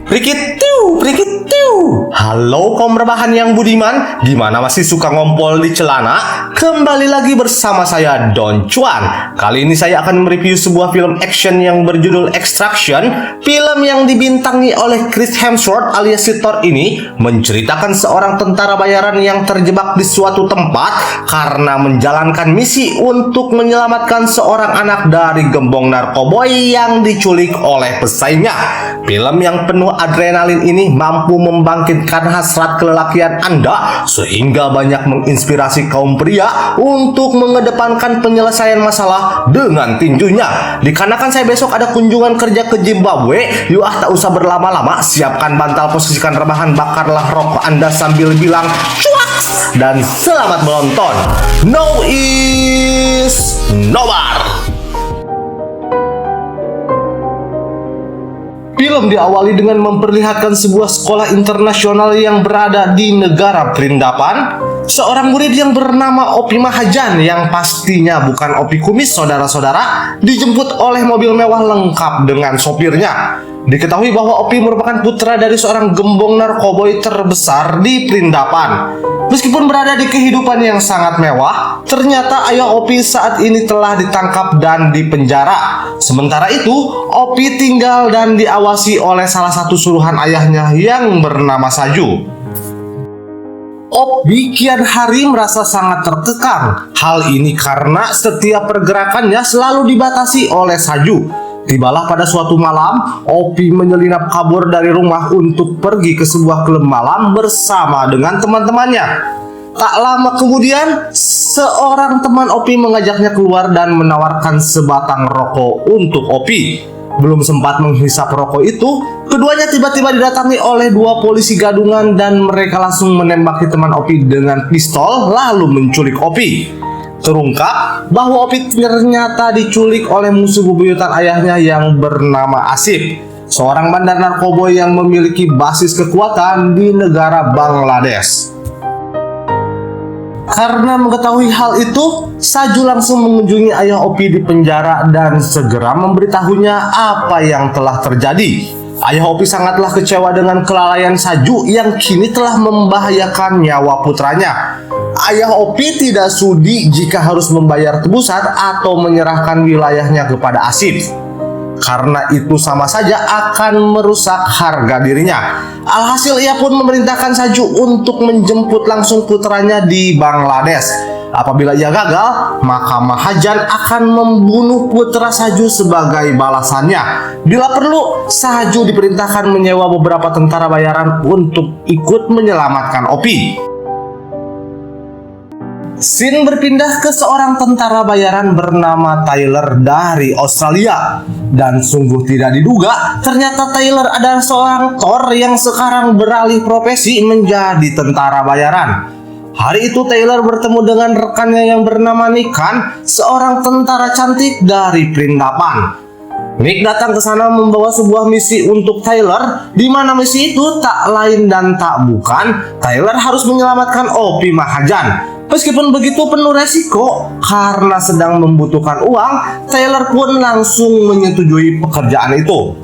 Prikitiu, prikitiu. Halo kaum rebahan yang budiman, gimana masih suka ngompol di celana? Kembali lagi bersama saya Don Cuan. Kali ini saya akan mereview sebuah film action yang berjudul Extraction. Film yang dibintangi oleh Chris Hemsworth alias si Thor ini menceritakan seorang tentara bayaran yang terjebak di suatu tempat karena menjalankan misi untuk menyelamatkan seorang anak dari gembong narkoboy yang diculik oleh pesaingnya. Film yang penuh adrenalin ini mampu membangkitkan hasrat kelelakian Anda sehingga banyak menginspirasi kaum pria untuk mengedepankan penyelesaian masalah dengan tinjunya. Dikarenakan saya besok ada kunjungan kerja ke Zimbabwe, yuk tak usah berlama-lama, siapkan bantal, posisikan rebahan, bakarlah rokok Anda sambil bilang cuak dan selamat menonton. No is nobar. Film diawali dengan memperlihatkan sebuah sekolah internasional yang berada di negara perindapan. Seorang murid yang bernama Opi Mahajan, yang pastinya bukan Opi Kumis, saudara-saudara, dijemput oleh mobil mewah lengkap dengan sopirnya. Diketahui bahwa Opi merupakan putra dari seorang gembong narkoboy terbesar di perindapan. Meskipun berada di kehidupan yang sangat mewah, ternyata ayah Opi saat ini telah ditangkap dan dipenjara. Sementara itu, Opi tinggal dan diawasi oleh salah satu suruhan ayahnya yang bernama Saju. Opi kian hari merasa sangat terkekang. Hal ini karena setiap pergerakannya selalu dibatasi oleh Saju. Tibalah pada suatu malam, Opi menyelinap kabur dari rumah untuk pergi ke sebuah klub malam bersama dengan teman-temannya. Tak lama kemudian, seorang teman Opi mengajaknya keluar dan menawarkan sebatang rokok untuk Opi. Belum sempat menghisap rokok itu, keduanya tiba-tiba didatangi oleh dua polisi gadungan dan mereka langsung menembaki teman Opi dengan pistol lalu menculik Opi. Terungkap bahwa Opi ternyata diculik oleh musuh bebuyutan ayahnya yang bernama Asif, seorang bandar narkoboy yang memiliki basis kekuatan di negara Bangladesh. Karena mengetahui hal itu, Saju langsung mengunjungi ayah Opi di penjara dan segera memberitahunya apa yang telah terjadi. Ayah Opi sangatlah kecewa dengan kelalaian Saju yang kini telah membahayakan nyawa putranya. Ayah Opi tidak sudi jika harus membayar tebusan atau menyerahkan wilayahnya kepada Asif, karena itu sama saja akan merusak harga dirinya. Alhasil ia pun memerintahkan Saju untuk menjemput langsung putranya di Bangladesh. Apabila ia gagal, maka Mahajan akan membunuh putra Saju sebagai balasannya. Bila perlu, Saju diperintahkan menyewa beberapa tentara bayaran untuk ikut menyelamatkan Opi. Scene berpindah ke seorang tentara bayaran bernama Tyler dari Australia. Dan sungguh tidak diduga, ternyata Tyler adalah seorang Thor yang sekarang beralih profesi menjadi tentara bayaran. Hari itu Tyler bertemu dengan rekannya yang bernama Nikan, seorang tentara cantik dari perindapan. Nick datang ke sana membawa sebuah misi untuk Tyler, di mana misi itu tak lain dan tak bukan Tyler harus menyelamatkan Opi Mahajan. Meskipun begitu penuh resiko, karena sedang membutuhkan uang, Tyler pun langsung menyetujui pekerjaan itu.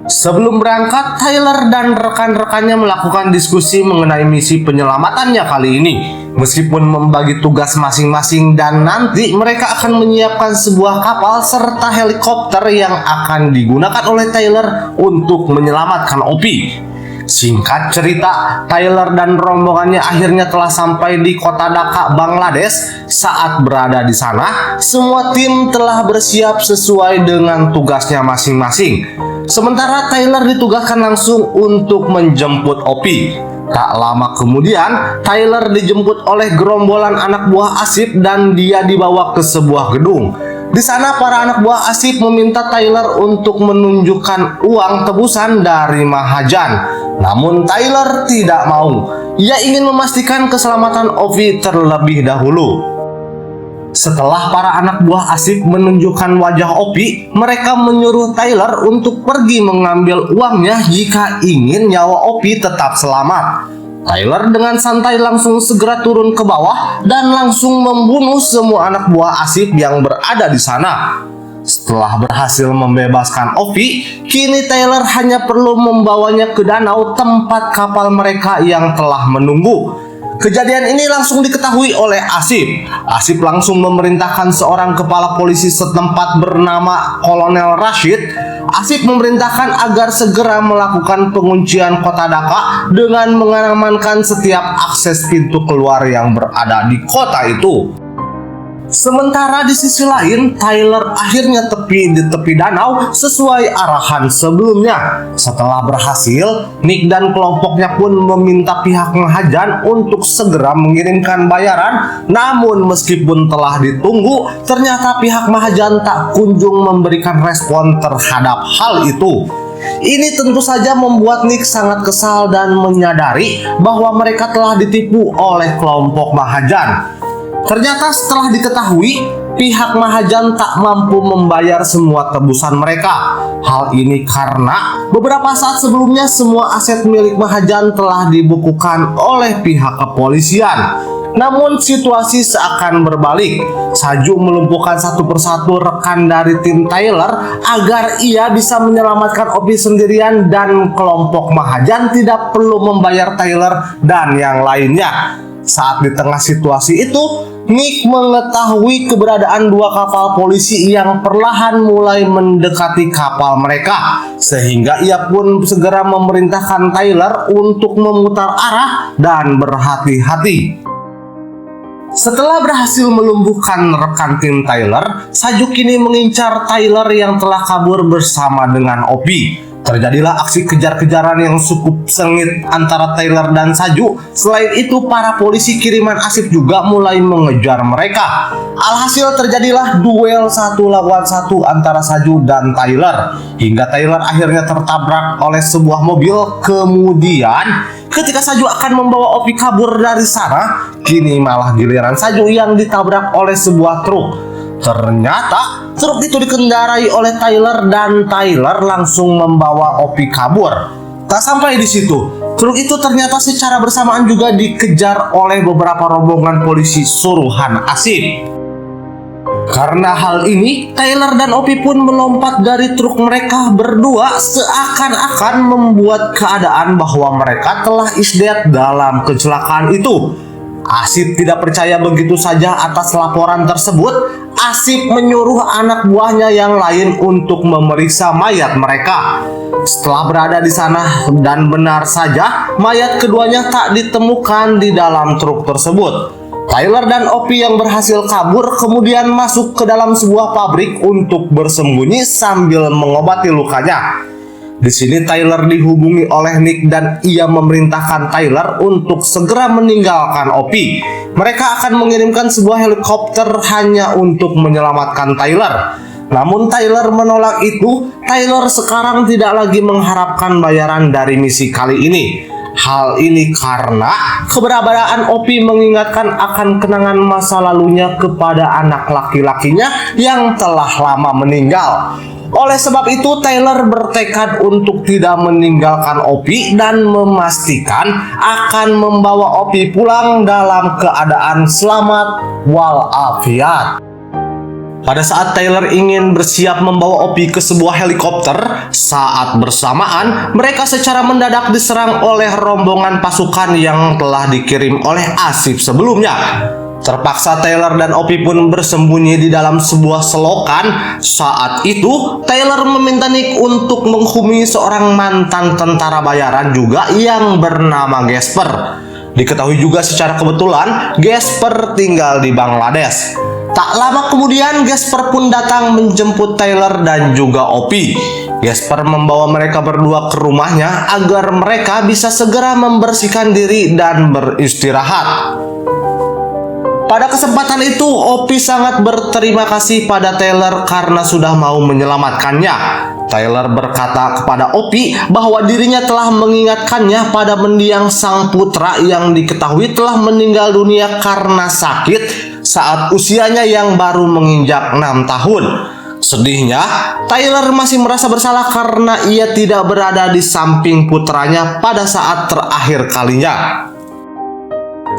Sebelum berangkat, Tyler dan rekan-rekannya melakukan diskusi mengenai misi penyelamatannya kali ini. Meskipun membagi tugas masing-masing dan nanti mereka akan menyiapkan sebuah kapal serta helikopter yang akan digunakan oleh Tyler untuk menyelamatkan Opi. Singkat cerita, Tyler dan rombongannya akhirnya telah sampai di kota Dhaka, Bangladesh. Saat berada di sana, semua tim telah bersiap sesuai dengan tugasnya masing-masing. Sementara Tyler ditugaskan langsung untuk menjemput Opi. Tak lama kemudian, Tyler dijemput oleh gerombolan anak buah Asif dan dia dibawa ke sebuah gedung. Di sana para anak buah Asif meminta Tyler untuk menunjukkan uang tebusan dari Mahajan. Namun Tyler tidak mau. Ia ingin memastikan keselamatan Opi terlebih dahulu. Setelah para anak buah Asif menunjukkan wajah Opi, mereka menyuruh Tyler untuk pergi mengambil uangnya jika ingin nyawa Opi tetap selamat. Tyler dengan santai langsung segera turun ke bawah dan langsung membunuh semua anak buah Asif yang berada di sana. Setelah berhasil membebaskan Opi, kini Tyler hanya perlu membawanya ke danau tempat kapal mereka yang telah menunggu. Kejadian ini langsung diketahui oleh Asif. Asif langsung memerintahkan seorang kepala polisi setempat bernama Kolonel Rashid. Asif memerintahkan agar segera melakukan penguncian kota Dhaka dengan mengamankan setiap akses pintu keluar yang berada di kota itu. Sementara di sisi lain, Tyler akhirnya di tepi danau sesuai arahan sebelumnya. Setelah berhasil, Nick dan kelompoknya pun meminta pihak Mahajan untuk segera mengirimkan bayaran. Namun meskipun telah ditunggu, ternyata pihak Mahajan tak kunjung memberikan respon terhadap hal itu. Ini tentu saja membuat Nick sangat kesal dan menyadari bahwa mereka telah ditipu oleh kelompok Mahajan. Ternyata setelah diketahui, pihak Mahajan tak mampu membayar semua tebusan mereka. Hal ini karena beberapa saat sebelumnya semua aset milik Mahajan telah dibukukan oleh pihak kepolisian. Namun situasi seakan berbalik. Saju melumpuhkan satu persatu rekan dari tim Tyler agar ia bisa menyelamatkan Opi sendirian dan kelompok Mahajan tidak perlu membayar Tyler dan yang lainnya. Saat di tengah situasi itu, Nick mengetahui keberadaan dua kapal polisi yang perlahan mulai mendekati kapal mereka, sehingga ia pun segera memerintahkan Tyler untuk memutar arah dan berhati-hati. Setelah berhasil melumpuhkan rekan tim Tyler, Saju kini mengincar Tyler yang telah kabur bersama dengan Opi. Terjadilah aksi kejar-kejaran yang cukup sengit antara Tyler dan Saju. Selain itu, para polisi kiriman Asif juga mulai mengejar mereka. Alhasil terjadilah duel 1 lawan 1 antara Saju dan Tyler, hingga Tyler akhirnya tertabrak oleh sebuah mobil. Kemudian ketika Saju akan membawa Opi kabur dari sana, kini malah giliran Saju yang ditabrak oleh sebuah truk. Ternyata truk itu dikendarai oleh Tyler dan Tyler langsung membawa Opi kabur. Tak sampai di situ, truk itu ternyata secara bersamaan juga dikejar oleh beberapa rombongan polisi suruhan Asif. Karena hal ini, Tyler dan Opi pun melompat dari truk mereka berdua, seakan-akan membuat keadaan bahwa mereka telah isdet dalam kecelakaan itu. Asif tidak percaya begitu saja atas laporan tersebut. Asif menyuruh anak buahnya yang lain untuk memeriksa mayat mereka. Setelah berada di sana dan benar saja mayat keduanya tak ditemukan di dalam truk tersebut. Tyler dan Opi yang berhasil kabur kemudian masuk ke dalam sebuah pabrik untuk bersembunyi sambil mengobati lukanya. Di sini Tyler dihubungi oleh Nick dan ia memerintahkan Tyler untuk segera meninggalkan Opi. Mereka akan mengirimkan sebuah helikopter hanya untuk menyelamatkan Tyler. Namun Tyler menolak itu. Tyler sekarang tidak lagi mengharapkan bayaran dari misi kali ini. Hal ini karena keberadaan Opi mengingatkan akan kenangan masa lalunya kepada anak laki-lakinya yang telah lama meninggal. Oleh sebab itu, Tyler bertekad untuk tidak meninggalkan Opi dan memastikan akan membawa Opi pulang dalam keadaan selamat walafiat. Pada saat Tyler ingin bersiap membawa Opi ke sebuah helikopter, saat bersamaan mereka secara mendadak diserang oleh rombongan pasukan yang telah dikirim oleh Asif sebelumnya. Terpaksa Tyler dan Opi pun bersembunyi di dalam sebuah selokan. Saat itu Tyler meminta Nick untuk menghubungi seorang mantan tentara bayaran juga yang bernama Gasper. Diketahui juga secara kebetulan Gasper tinggal di Bangladesh. Tak lama kemudian Gasper pun datang menjemput Tyler dan juga Opi. Gasper membawa mereka berdua ke rumahnya agar mereka bisa segera membersihkan diri dan beristirahat. Pada kesempatan itu, Opi sangat berterima kasih pada Tyler karena sudah mau menyelamatkannya. Tyler berkata kepada Opi bahwa dirinya telah mengingatkannya pada mendiang sang putra yang diketahui telah meninggal dunia karena sakit saat usianya yang baru menginjak 6 tahun. Sedihnya, Tyler masih merasa bersalah karena ia tidak berada di samping putranya pada saat terakhir kalinya.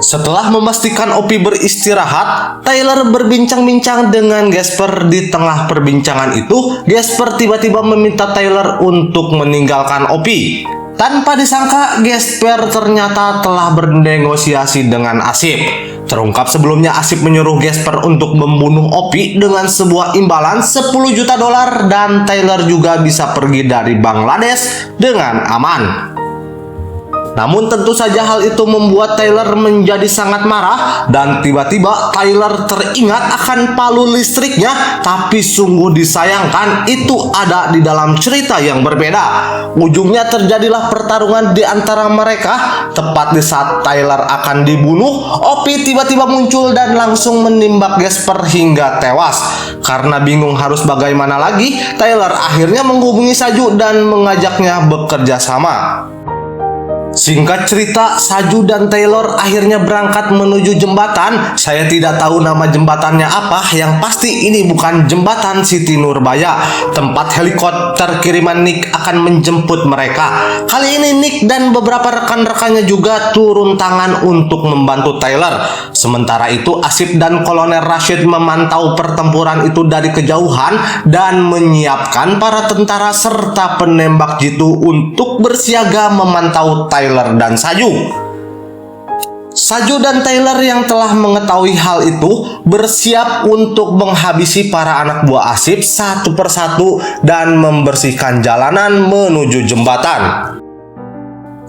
Setelah memastikan Opi beristirahat, Tyler berbincang-bincang dengan Gasper. Di tengah perbincangan itu, Gasper tiba-tiba meminta Tyler untuk meninggalkan Opi. Tanpa disangka, Gasper ternyata telah bernegosiasi dengan Asif. Terungkap sebelumnya Asif menyuruh Gasper untuk membunuh Opi dengan sebuah imbalan 10 juta dolar dan Tyler juga bisa pergi dari Bangladesh dengan aman. Namun tentu saja hal itu membuat Tyler menjadi sangat marah dan tiba-tiba Tyler teringat akan palu listriknya, tapi sungguh disayangkan itu ada di dalam cerita yang berbeda. Ujungnya terjadilah pertarungan di antara mereka. Tepat di saat Tyler akan dibunuh, Opi tiba-tiba muncul dan langsung menembak Gasper hingga tewas. Karena bingung harus bagaimana lagi, Tyler akhirnya menghubungi Saju dan mengajaknya bekerja sama. Singkat cerita, Saju dan Taylor akhirnya berangkat menuju jembatan. Saya tidak tahu nama jembatannya apa, yang pasti ini bukan jembatan Siti Nurbaya, tempat helikopter kiriman Nick akan menjemput mereka. Kali ini Nick dan beberapa rekan-rekannya juga turun tangan untuk membantu Tyler. Sementara itu Asif dan Kolonel Rashid memantau pertempuran itu dari kejauhan dan menyiapkan para tentara serta penembak jitu untuk bersiaga memantau Tyler dan Saju. Saju dan Tyler yang telah mengetahui hal itu bersiap untuk menghabisi para anak buah Asif satu persatu dan membersihkan jalanan menuju jembatan.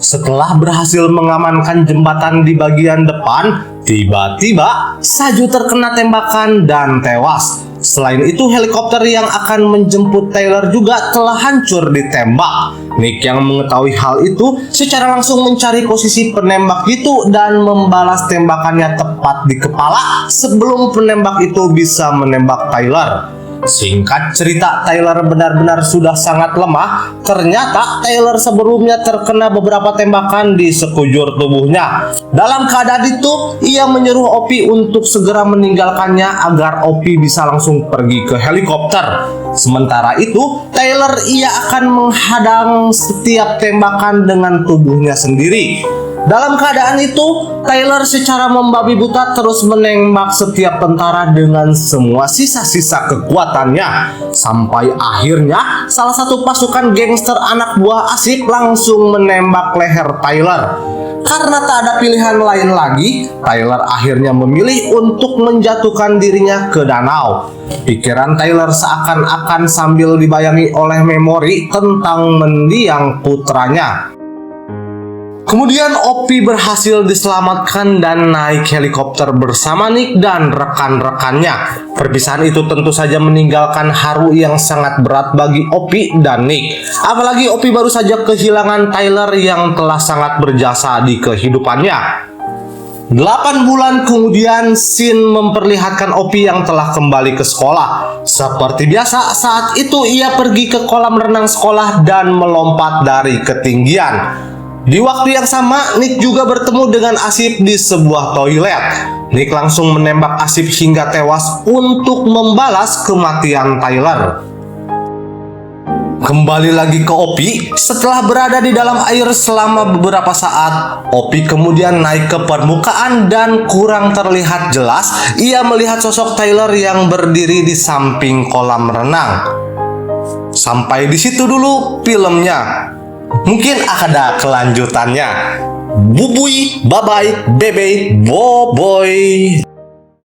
Setelah berhasil mengamankan jembatan di bagian depan, tiba-tiba Saju terkena tembakan dan tewas. Selain itu, helikopter yang akan menjemput Tyler juga telah hancur ditembak. Nick yang mengetahui hal itu secara langsung mencari posisi penembak itu dan membalas tembakannya tepat di kepala sebelum penembak itu bisa menembak Tyler. Singkat cerita, Tyler benar-benar sudah sangat lemah. Ternyata Tyler sebelumnya terkena beberapa tembakan di sekujur tubuhnya. Dalam keadaan itu, ia menyuruh Opi untuk segera meninggalkannya agar Opi bisa langsung pergi ke helikopter. Sementara itu, Tyler ia akan menghadang setiap tembakan dengan tubuhnya sendiri. Dalam keadaan itu, Tyler secara membabi buta terus menembak setiap tentara dengan semua sisa-sisa kekuatannya. Sampai akhirnya salah satu pasukan gangster anak buah Asif langsung menembak leher Tyler. Karena tak ada pilihan lain lagi, Tyler akhirnya memilih untuk menjatuhkan dirinya ke danau. Pikiran Tyler seakan-akan sambil dibayangi oleh memori tentang mendiang putranya. Kemudian Opi berhasil diselamatkan dan naik helikopter bersama Nick dan rekan-rekannya. Perpisahan itu tentu saja meninggalkan haru yang sangat berat bagi Opi dan Nick. Apalagi Opi baru saja kehilangan Tyler yang telah sangat berjasa di kehidupannya. 8 bulan kemudian, scene memperlihatkan Opi yang telah kembali ke sekolah. Seperti biasa, saat itu ia pergi ke kolam renang sekolah dan melompat dari ketinggian. Di waktu yang sama, Nick juga bertemu dengan Asif di sebuah toilet. Nick langsung menembak Asif hingga tewas untuk membalas kematian Tyler. Kembali lagi ke Opi, setelah berada di dalam air selama beberapa saat, Opi kemudian naik ke permukaan dan kurang terlihat jelas ia melihat sosok Tyler yang berdiri di samping kolam renang. Sampai di situ dulu filmnya. Mungkin ada kelanjutannya. Bubui, bye-bye, bebe, boboy.